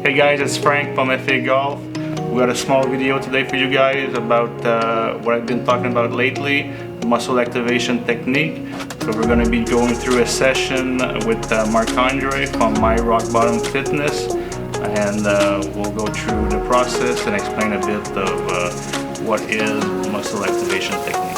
Hey guys, it's Frank from FA Golf. We got a small video today for you guys about what I've been talking about lately, muscle activation technique. So we're going to be going through a session with Marc-Andre from My Rock Bottom Fitness, and we'll go through the process and explain a bit of what is muscle activation technique.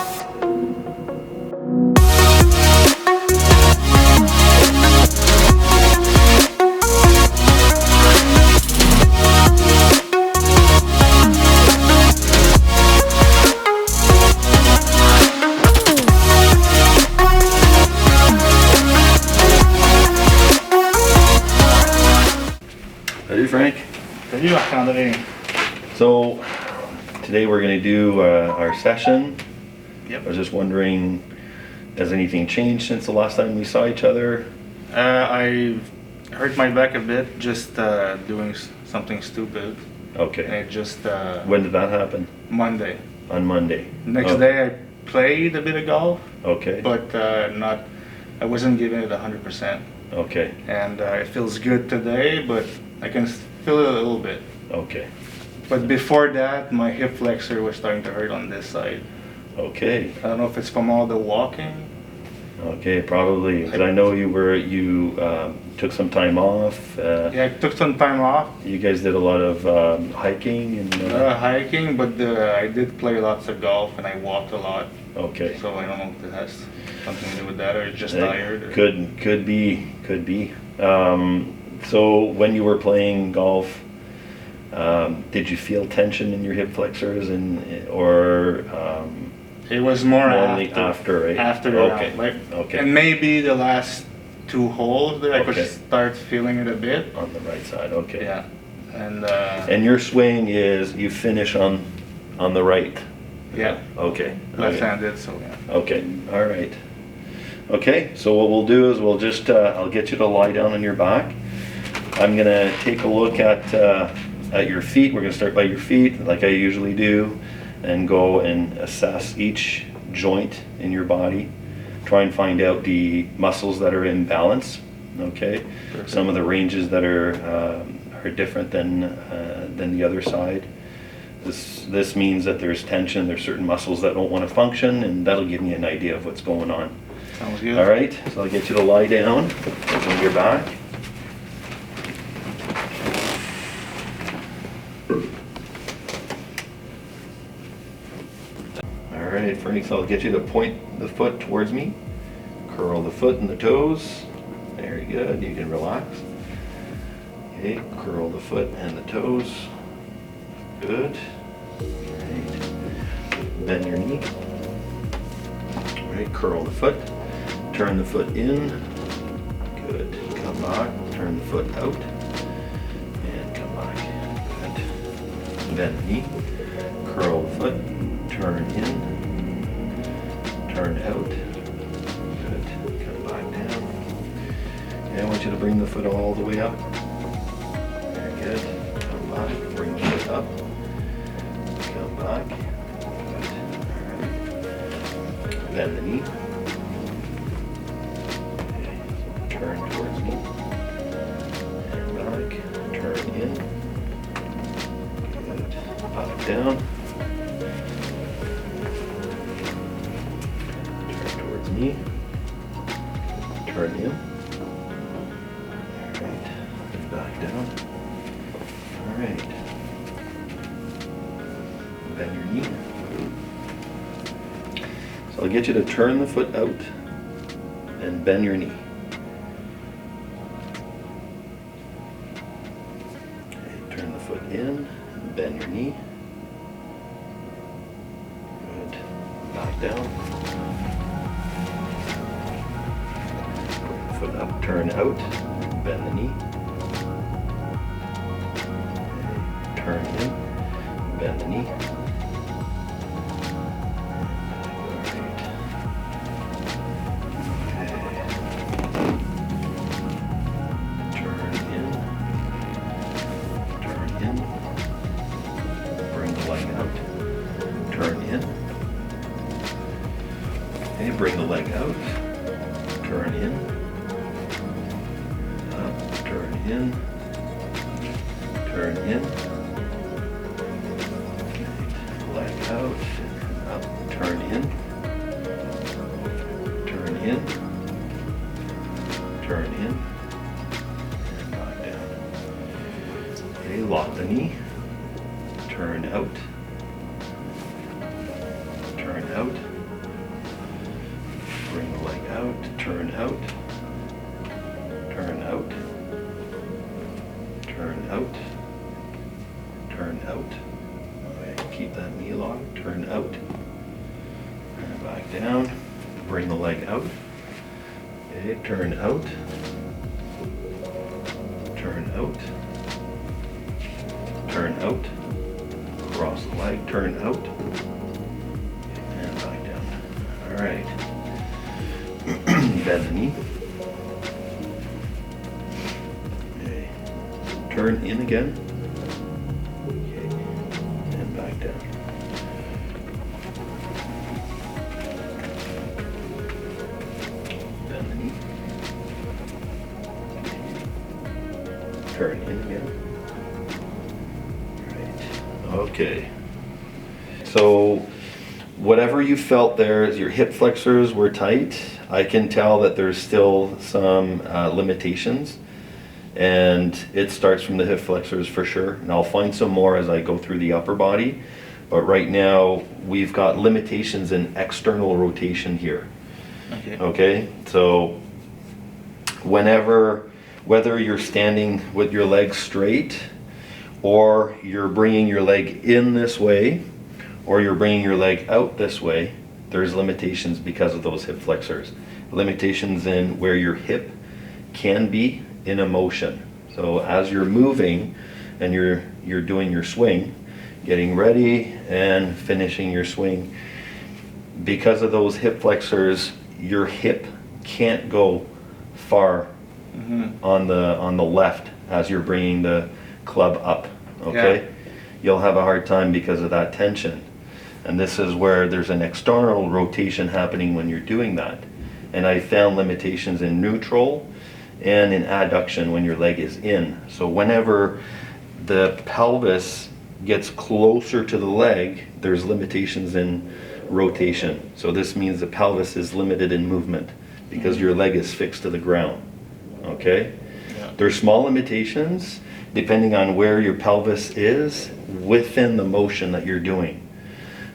Salut Frank. Salut Marc-Andre. So today we're going to do our session. Yep. I was just wondering, has anything changed since the last time we saw each other? I hurt my back a bit just doing something stupid. Okay. And just When did that happen? Monday. On Monday. Next day I played a bit of golf, Okay. but I wasn't giving it 100%. Okay. And it feels good today, but I can feel it a little bit. Okay. But before that, my hip flexor was starting to hurt on this side. Okay. I don't know if it's from all the walking. Okay, probably. But I know you took some time off. Yeah, I took some time off. You guys did a lot of hiking and. Hiking, but I did play lots of golf and I walked a lot. Okay. So I don't know if it has something to do with that or just tired. Or... Could be. So when you were playing golf, did you feel tension in your hip flexors or? It was more only after, right? After the okay. round, like, okay. And maybe the last two holes there I Okay. could start feeling it a bit. On the right side, okay. Yeah, and your swing is you finish on the right. yeah, Okay. left-handed, so yeah. Okay. All right. Okay. So what we'll do is we'll just I'll get you to lie down on your back. I'm gonna take a look at your feet. We're gonna start by your feet, like I usually do, and go and assess each joint in your body. Try and find out the muscles that are in balance. Okay. Perfect. Some of the ranges that are different than the other side. This means that there's tension. There's certain muscles that don't want to function, and that'll give me an idea of what's going on. Sounds good. All right. So I'll get you to lie down on your back. All right, Frank, so I'll get you to point the foot towards me. Curl the foot and the toes. Very good. You can relax. Okay, curl the foot and the toes. Good. All right. Bend your knee. All right, curl the foot. Turn the foot in. Good. Come back. Turn the foot out. And come back. Good. Bend the knee. Curl the foot. Turn in. Turn out. Good. Come back down. Okay, I want you to bring the foot all the way up. Very good. Come back. Bring the foot up. Come back. Good. All right. Bend the knee. Okay. Turn towards me. And back. Turn in. Good. Back down. Knee. Turn in. All right. And back down. All right. Bend your knee. So I'll get you to turn the foot out and bend your knee. Okay, turn the foot in and bend your knee. Good. Back down. Foot up, turn out, bend the knee. Okay. Turn in, bend the knee. Bring the leg out, turn in, up, turn in, turn in, leg out, up, turn in, turn in, turn in, and back down. Okay, lock the knee, turn out, turn out, bring the leg out, turn out, turn out, turn out, turn out. Okay, keep that knee locked, turn out, and back down, bring the leg out. Okay, turn out, turn out, turn out, cross the leg, turn out, and back down. All right. Bend the knee. Okay. Turn in again. Okay. And back down. Bend the knee. Turn in again. Right. Okay. So whatever you felt there, your hip flexors were tight. I can tell that there's still some limitations, and it starts from the hip flexors for sure. And I'll find some more as I go through the upper body. But right now we've got limitations in external rotation here. Okay, so whether you're standing with your legs straight, or you're bringing your leg in this way, or you're bringing your leg out this way, there's limitations because of those hip flexors. Limitations in where your hip can be in a motion. So as you're moving and you're doing your swing, getting ready and finishing your swing, because of those hip flexors, your hip can't go far on the left as you're bringing the club up. Okay, yeah. You'll have a hard time because of that tension. And this is where there's an external rotation happening when you're doing that. And I found limitations in neutral and in adduction when your leg is in. So whenever the pelvis gets closer to the leg, there's limitations in rotation. So this means the pelvis is limited in movement because your leg is fixed to the ground. Okay? Yeah. There's small limitations depending on where your pelvis is within the motion that you're doing.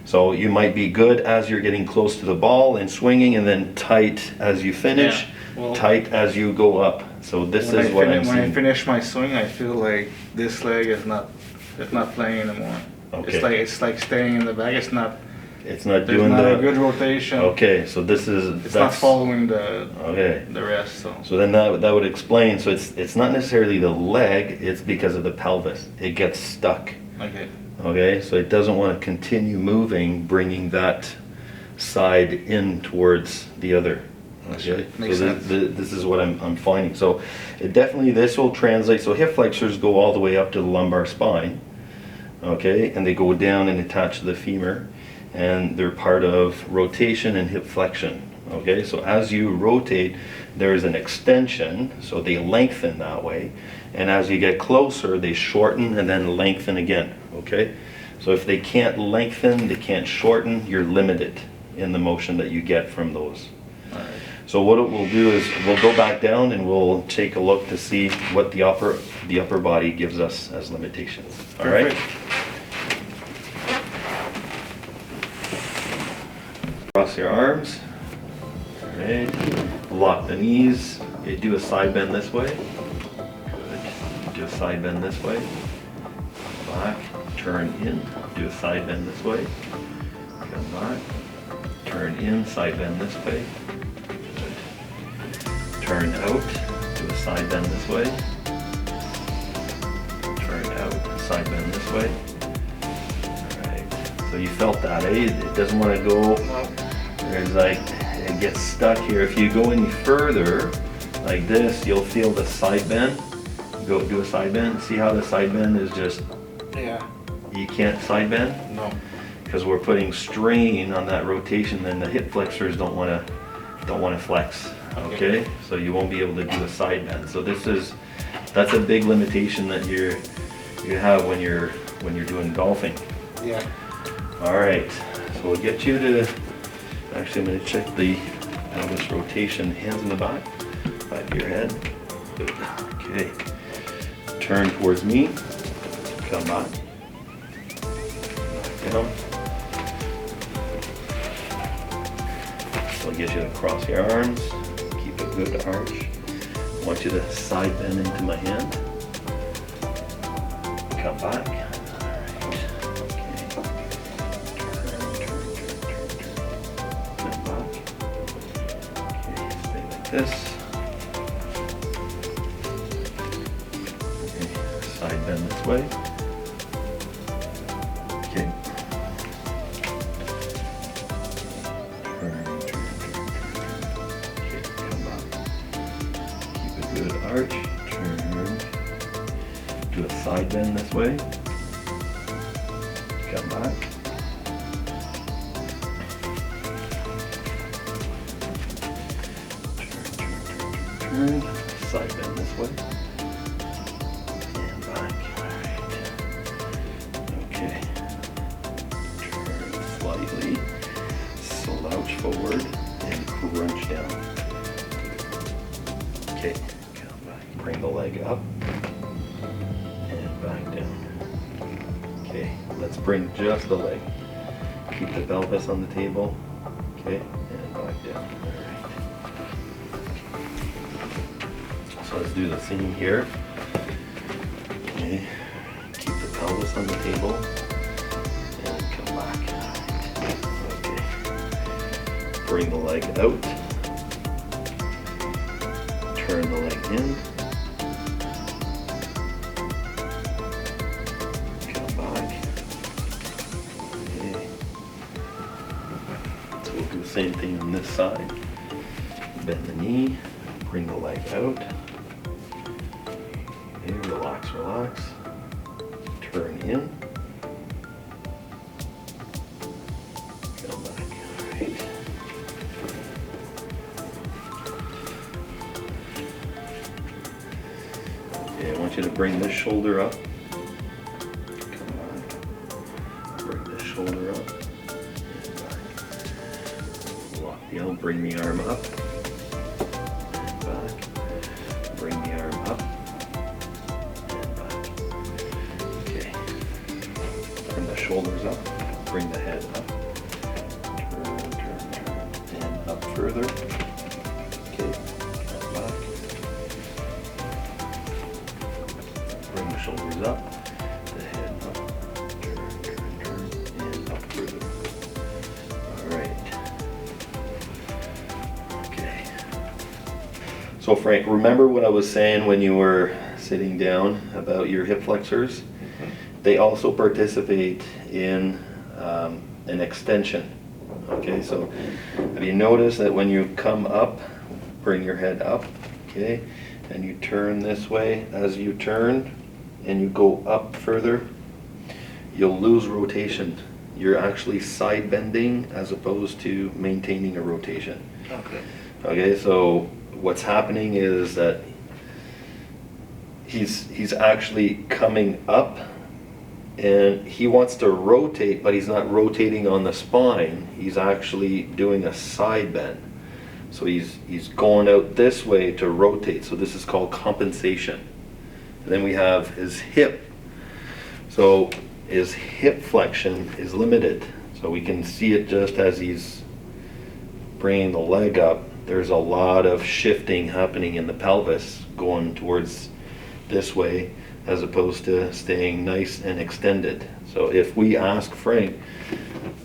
So you might be good as you're getting close to the ball and swinging, and then tight as you finish, tight as you go up. So this is what I'm seeing. When I finish my swing, I feel like this leg is not playing anymore. Okay. It's like staying in the bag. It's not doing a good rotation. Okay, so that's not following the rest. So then that would explain. So it's not necessarily the leg. It's because of the pelvis. It gets stuck. Okay, so it doesn't want to continue moving, bringing that side in towards the other. Okay, makes sense. This is what I'm finding. So this will translate. So hip flexors go all the way up to the lumbar spine. Okay, and they go down and attach to the femur, and they're part of rotation and hip flexion. Okay, so as you rotate, there's an extension, so they lengthen that way. And as you get closer, they shorten and then lengthen again. Okay, so if they can't lengthen, they can't shorten, you're limited in the motion that you get from those. All right. So what we'll do is we'll go back down and we'll take a look to see what the upper body gives us as limitations. All right. Cross your arms. All right. Lock the knees. Okay, do a side bend this way. Good. Do a side bend this way. Back. Turn in. Do a side bend this way. Come back. Turn in. Side bend this way. Good. Turn out. Do a side bend this way. Turn out. Side bend this way. Alright. So you felt that, eh? It doesn't want to go. There's like, it gets stuck here. If you go any further, like this, you'll feel the side bend. Go do a side bend. See how the side bend is just. Yeah. You can't side bend? No. Because we're putting strain on that rotation, and the hip flexors don't want to flex. Okay? So you won't be able to do a side bend. So that's a big limitation that you have when you're doing golfing. Yeah. All right, so we'll get you to, actually I'm going to check the pelvis rotation, hands in the back of your head. Good. Okay, turn towards me, come back, down. So I'll get you to cross your arms, keep a good arch. I want you to side bend into my hand, come back. This. Okay, side bend this way. Okay. Turn. Okay, come back. Keep a good arch. Turn. Do a side bend this way. Come back. Turn, side bend this way, and back. Alright. Okay. Turn slightly, slouch forward, and crunch down. Okay, come back. Bring the leg up, and back down. Okay, let's bring just the leg. Keep the pelvis on the table. Okay, and back down. So let's do the same here. Okay. Keep the pelvis on the table and come back. Okay. Bring the leg out. Turn the leg in. Come back. Okay. So we'll do the same thing on this side. Bend the knee. Bring the leg out. Okay, relax, relax. Turn in. Come back. All right. Okay, I want you to bring this shoulder up. Come on. Bring this shoulder up. And back. Lock the elbow. Bring the arm up. And back. Bring the arm up. Shoulders up, bring the head up, turn, and up further. Okay, come back. Bring the shoulders up, the head up, turn, and up further. All right. Okay. So Frank, remember what I was saying when you were sitting down about your hip flexors? They also participate in an extension. Okay, so have you noticed that when you come up, bring your head up, okay, and you turn this way, as you turn and you go up further, you'll lose rotation. You're actually side bending as opposed to maintaining a rotation. Okay. Okay, so what's happening is that he's actually coming up and he wants to rotate, but he's not rotating on the spine. He's actually doing a side bend. So he's going out this way to rotate. So this is called compensation. And then we have his hip. So his hip flexion is limited. So we can see it just as he's bringing the leg up. There's a lot of shifting happening in the pelvis going towards this way, as opposed to staying nice and extended. So if we ask Frank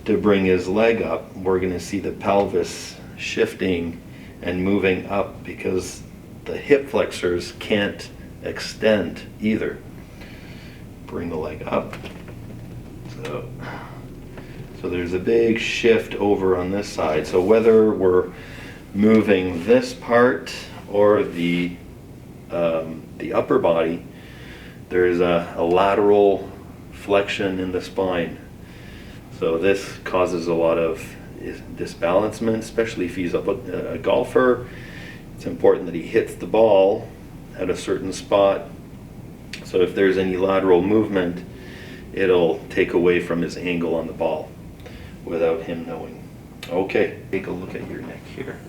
to bring his leg up, we're going to see the pelvis shifting and moving up because the hip flexors can't extend either. Bring the leg up. So there's a big shift over on this side. So whether we're moving this part or the upper body, there's a lateral flexion in the spine. So this causes a lot of disbalancement, especially if he's a golfer. It's important that he hits the ball at a certain spot So if there's any lateral movement, it'll take away from his angle on the ball without him knowing. Okay, take a look at your neck here.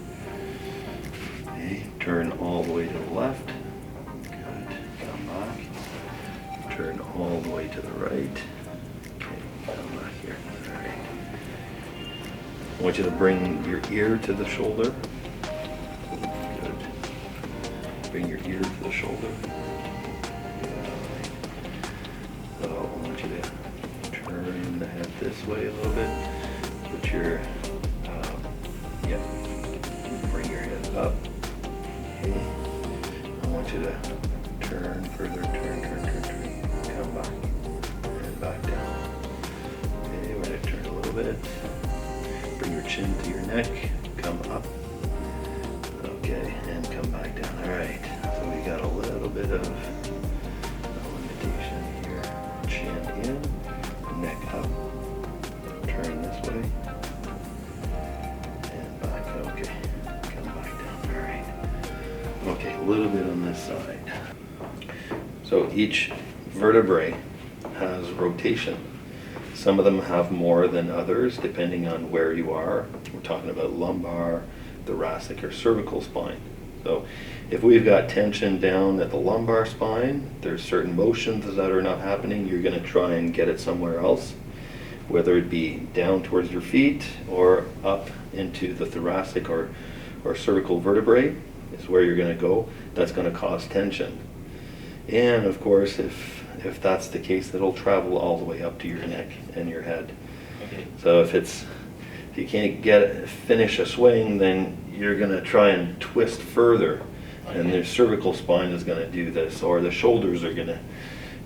Okay, turn all the way to the left. Good, come back. Turn all the way to the right. Okay, come back here. All right. I want you to bring your ear to the shoulder. Good. Bring your ear to the shoulder. So I want you to turn the head this way a little bit. Put your, bring your head up. Okay. I want you to turn further, turn. Come back and back down. Okay, we're going to turn a little bit. Bring your chin to your neck. Come up. Okay, and come back down. All right. So we got a little bit of limitation here. Chin in, neck up. Turn this way. And back. Okay. Come back down. All right. Okay, a little bit on this side. So each vertebrae has rotation. Some of them have more than others depending on where you are. We're talking about lumbar, thoracic, or cervical spine. So if we've got tension down at the lumbar spine, there's certain motions that are not happening. You're going to try and get it somewhere else, whether it be down towards your feet or up into the thoracic or cervical vertebrae is where you're going to go. That's going to cause tension. And of course, if that's the case, it'll travel all the way up to your neck and your head. Okay. So if you can't finish a swing, then you're going to try and twist further. Okay. And the cervical spine is going to do this, or the shoulders are going to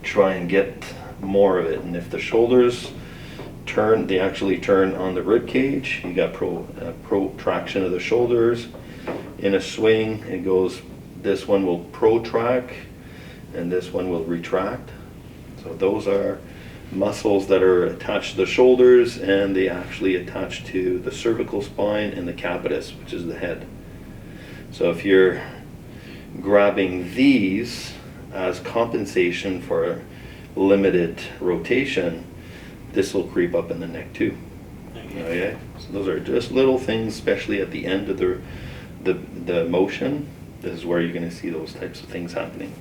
try and get more of it. And if the shoulders turn, they actually turn on the rib cage. You got protraction of the shoulders. In a swing, it goes, this one will protract and this one will retract. So those are muscles that are attached to the shoulders, and they actually attach to the cervical spine and the capitis, which is the head. So if you're grabbing these as compensation for limited rotation, this will creep up in the neck too. Okay? So those are just little things, especially at the end of the motion. This is where you're going to see those types of things happening.